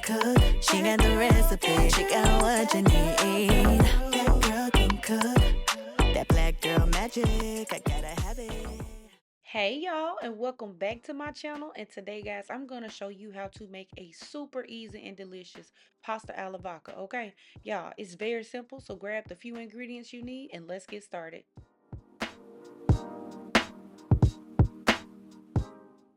cook. She got the recipe. She got what you need. That girl can cook. That black girl magic. I gotta have it. Hey y'all, and welcome back to my channel. And today guys, I'm going to show you how to make a super easy and delicious pasta alla vodka. Okay, y'all, it's very simple, so grab the few ingredients you need and let's get started.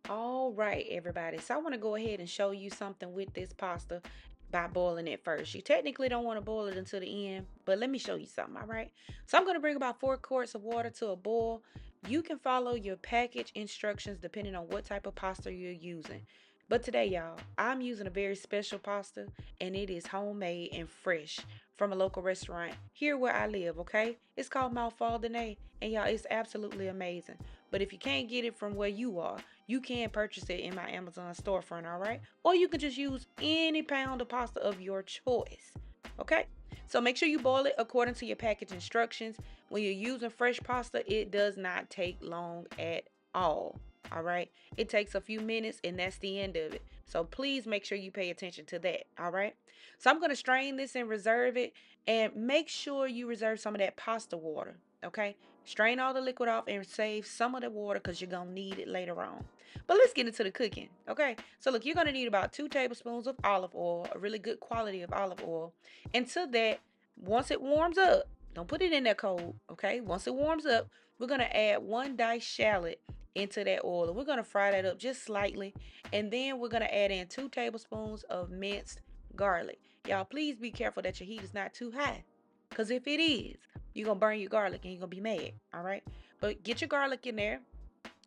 All right, everybody, so I want to go ahead and show you something with this pasta by boiling it first. You technically don't want to boil it until the end, but let me show you something. All right, so I'm going to bring about 4 quarts of water to a boil. You can follow your package instructions depending on what type of pasta you're using. But today, y'all, I'm using a very special pasta, and it is homemade and fresh from a local restaurant here where I live. Okay, it's called Mafaldine, and y'all, it's absolutely amazing. But if you can't get it from where you are, you can purchase it in my Amazon storefront, all right? Or you can just use any pound of pasta of your choice, okay? So make sure you boil it according to your package instructions. When you're using fresh pasta, it does not take long at all, all right? It takes a few minutes and that's the end of it. So please make sure you pay attention to that, all right? So I'm going to strain this and reserve it, and make sure you reserve some of that pasta water, okay? Strain all the liquid off and save some of the water because you're going to need it later on. But let's get into the cooking, okay? So look, you're going to need about 2 tablespoons of olive oil, a really good quality of olive oil. And to that, once it warms up, don't put it in there cold, okay? Once it warms up, we're going to add 1 diced shallot into that oil. And we're going to fry that up just slightly. And then we're going to add in 2 tablespoons of minced garlic. Y'all, please be careful that your heat is not too high. Because if it is, you're going to burn your garlic and you're going to be mad, all right? But get your garlic in there.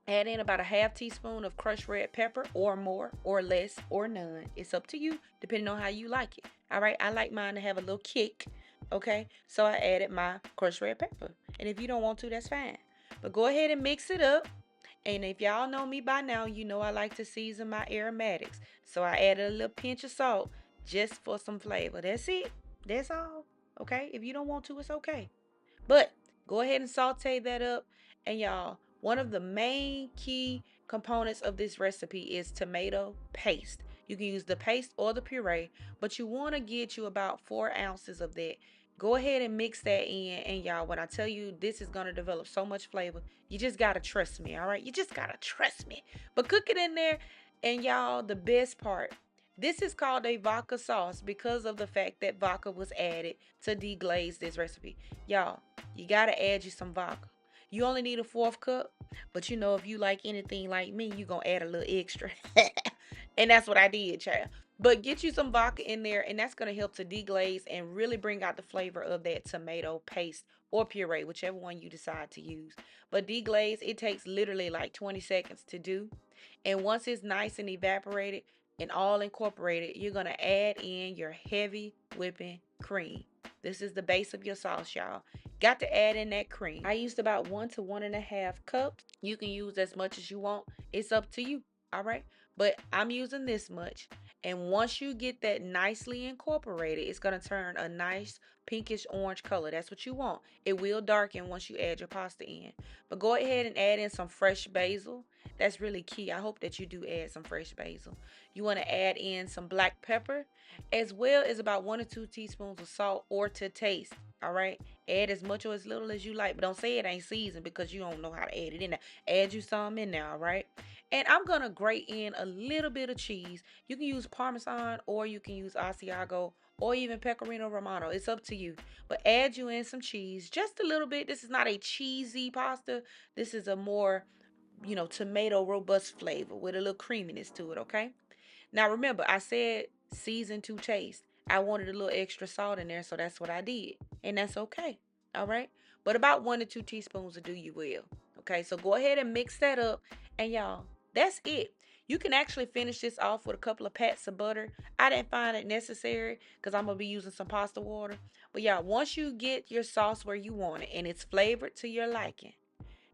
Add in about a half teaspoon of crushed red pepper, or more, or less, or none. It's up to you, depending on how you like it. All right, I like mine to have a little kick, okay? So I added my crushed red pepper. And if you don't want to, that's fine. But go ahead and mix it up. And if y'all know me by now, you know I like to season my aromatics. So I added a little pinch of salt just for some flavor. That's it. That's all. Okay? If you don't want to, it's okay. But go ahead and saute that up. And y'all, one of the main key components of this recipe is tomato paste. You can use the paste or the puree, but you want to get you about 4 ounces of that. Go ahead and mix that in. And y'all, when I tell you this is going to develop so much flavor, you just got to trust me, all right? You just got to trust me. But cook it in there. And y'all, the best part, this is called a vodka sauce because of the fact that vodka was added to deglaze this recipe. Y'all, you gotta add you some vodka. You only need a 1/4 cup, but you know, if you like anything like me, you gonna add a little extra. And that's what I did, child. But get you some vodka in there, and that's gonna help to deglaze and really bring out the flavor of that tomato paste or puree, whichever one you decide to use. But deglaze, it takes literally like 20 seconds to do. And once it's nice and evaporated and all incorporated, you're gonna add in your heavy whipping cream. This is the base of your sauce, y'all. Got to add in that cream. I used about 1 to 1.5 cups. You can use as much as you want. It's up to you. All right. But I'm using this much. And once you get that nicely incorporated, it's going to turn a nice pinkish orange color. That's what you want. It will darken once you add your pasta in. But go ahead and add in some fresh basil. That's really key. I hope that you do add some fresh basil. You want to add in some black pepper, as well as about 1 or 2 teaspoons of salt, or to taste. All right. Add as much or as little as you like, but don't say it ain't seasoned because you don't know how to add it in there. Add you some in there, all right? And I'm gonna grate in a little bit of cheese. You can use Parmesan, or you can use Asiago, or even Pecorino Romano. It's up to you. But add you in some cheese, just a little bit. This is not a cheesy pasta. This is a more, tomato robust flavor with a little creaminess to it, okay? Now remember, I said season to taste. I wanted a little extra salt in there, so that's what I did. And that's okay. All right. But about 1 to 2 teaspoons will do you well. Okay. So go ahead and mix that up. And y'all, that's it. You can actually finish this off with a couple of pats of butter. I didn't find it necessary because I'm going to be using some pasta water. But y'all, once you get your sauce where you want it and it's flavored to your liking,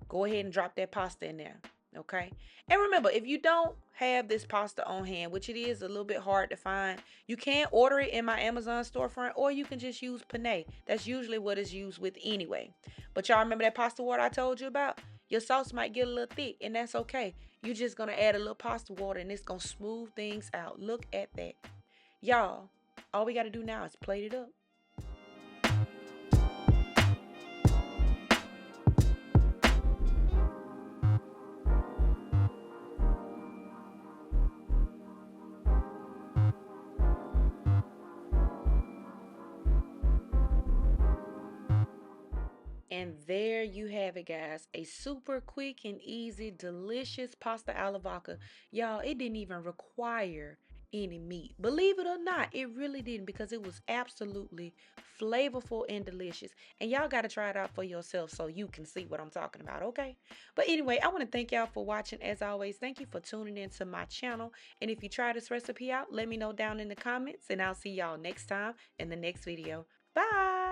go ahead and drop that pasta in there. Okay. And remember, if you don't have this pasta on hand, which it is a little bit hard to find, you can order it in my Amazon storefront, or you can just use Penne. That's usually what it's used with anyway. But y'all remember that pasta water I told you about? Your sauce might get a little thick, and that's okay. You're just going to add a little pasta water, and it's going to smooth things out. Look at that. Y'all, all we got to do now is plate it up. And there you have it, guys. A super quick and easy, delicious pasta alla vodka. Y'all, it didn't even require any meat. Believe it or not, it really didn't, because it was absolutely flavorful and delicious. And y'all got to try it out for yourself so you can see what I'm talking about, okay? But anyway, I want to thank y'all for watching. As always, thank you for tuning in to my channel. And if you try this recipe out, let me know down in the comments, and I'll see y'all next time in the next video. Bye!